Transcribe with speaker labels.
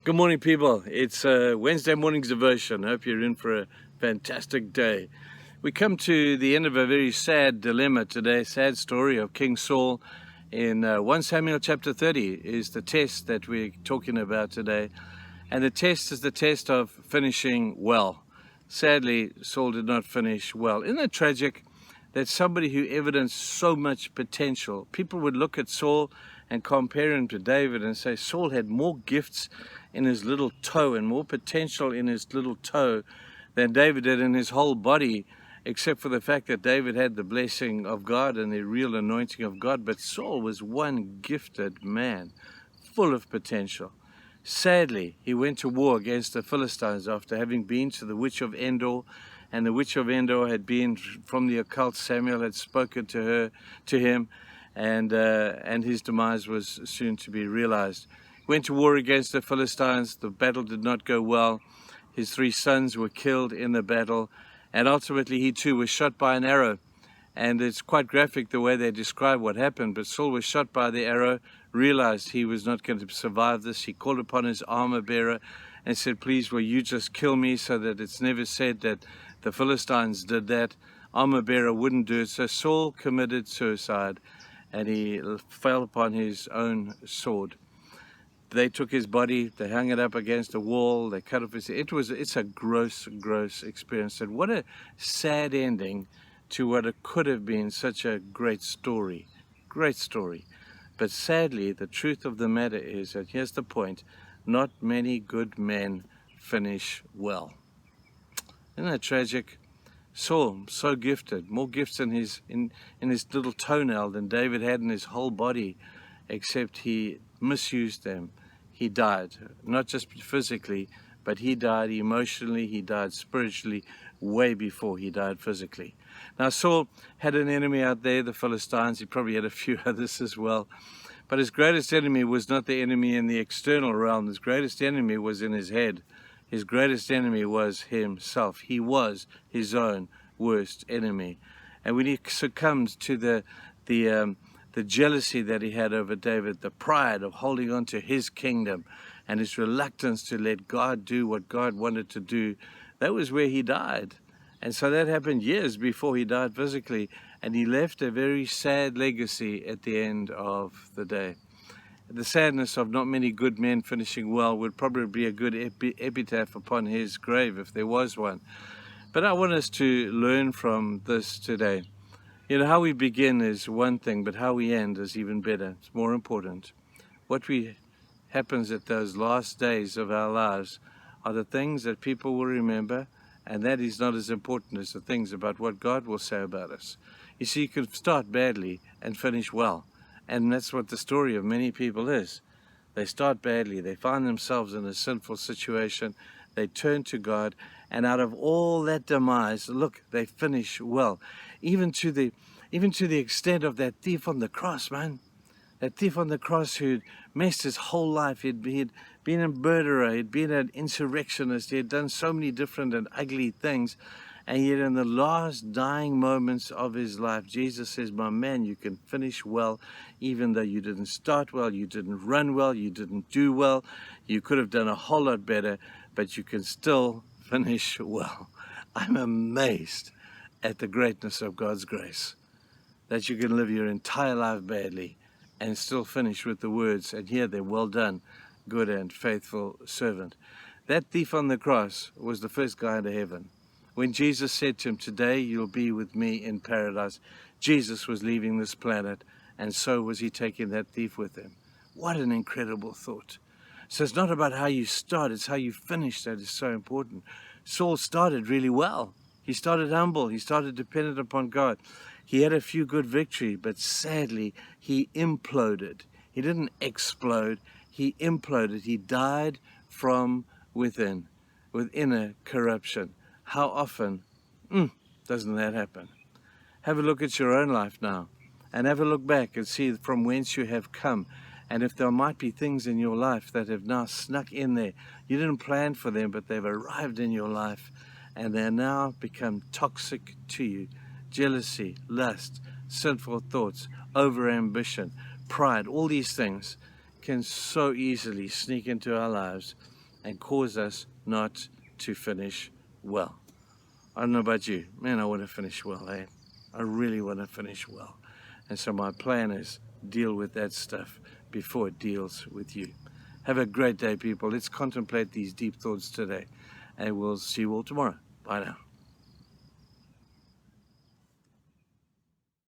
Speaker 1: Good morning, people. It's Wednesday morning's devotion. I hope you're in for a fantastic day. We come to the end of a very sad dilemma today, sad story of King Saul. In 1 Samuel chapter 30 is the test that we're talking about today. And the test is the test of finishing well. Sadly, Saul did not finish well. Isn't it tragic that somebody who evidenced so much potential, people would look at Saul and compare him to David and say Saul had more gifts in his little toe and more potential in his little toe than David did in his whole body, except for the fact that David had the blessing of God and the real anointing of God. But Saul was one gifted man, full of potential. Sadly, he went to war against the Philistines after having been to the witch of Endor, and the witch of Endor had been from the occult. Samuel had spoken to him, and his demise was soon to be realized. He went to war against the Philistines. The battle did not go well. His 3 sons were killed in the battle, and ultimately he too was shot by an arrow. And it's quite graphic the way they describe what happened, but Saul was shot by the arrow, realized he was not going to survive this. He called upon his armor bearer and said, please, will you just kill me so that it's never said that the Philistines did that. Armor bearer wouldn't do it, so Saul committed suicide, and he fell upon his own sword. They took his body, they hung it up against a wall, they cut off his... It's a gross experience. And what a sad ending to what it could have been such a great story. Great story. But sadly, the truth of the matter is that here's the point: not many good men finish well. Isn't that tragic? Saul, so gifted, more gifts in his little toenail than David had in his whole body, except he misused them. He died, not just physically, but he died emotionally, he died spiritually, way before he died physically. Now, Saul had an enemy out there, the Philistines. He probably had a few others as well. But his greatest enemy was not the enemy in the external realm. His greatest enemy was in his head. His greatest enemy was himself. He was his own worst enemy. And when he succumbed to the jealousy that he had over David, the pride of holding on to his kingdom, and his reluctance to let God do what God wanted to do, that was where he died. And so that happened years before he died physically, and he left a very sad legacy at the end of the day. The sadness of not many good men finishing well would probably be a good epitaph upon his grave, if there was one. But I want us to learn from this today. You know, how we begin is one thing, but how we end is even better. It's more important. What happens at those last days of our lives are the things that people will remember, and that is not as important as the things about what God will say about us. You see, you can start badly and finish well, and that's what the story of many people is. They start badly, they find themselves in a sinful situation, they turn to God, and out of all that demise, look, they finish well. Even to the extent of that thief on the cross, man. That thief on the cross who'd messed his whole life. He'd been a murderer, he'd been an insurrectionist, he had done so many different and ugly things. And yet in the last dying moments of his life, Jesus says, my man, you can finish well, even though you didn't start well, you didn't run well, you didn't do well, you could have done a whole lot better, but you can still finish well. I'm amazed at the greatness of God's grace, that you can live your entire life badly and still finish with the words, and hear them, well done, good and faithful servant. That thief on the cross was the first guy into heaven. When Jesus said to him, today you'll be with me in paradise, Jesus was leaving this planet, and so was he taking that thief with him. What an incredible thought. So it's not about how you start, it's how you finish that is so important. Saul started really well. He started humble, he started dependent upon God. He had a few good victories, but sadly, he imploded. He didn't explode, he imploded. He died from within, with inner corruption. How often doesn't that happen? Have a look at your own life now, and have a look back and see from whence you have come. And if there might be things in your life that have now snuck in there, you didn't plan for them, but they've arrived in your life, and they're now become toxic to you. Jealousy, lust, sinful thoughts, overambition, pride, all these things can so easily sneak into our lives. and cause us not to finish well. I don't know about you. Man, I want to finish well, eh? I really want to finish well. And so my plan is deal with that stuff before it deals with you. Have a great day, people. Let's contemplate these deep thoughts today. And we'll see you all tomorrow. Bye now.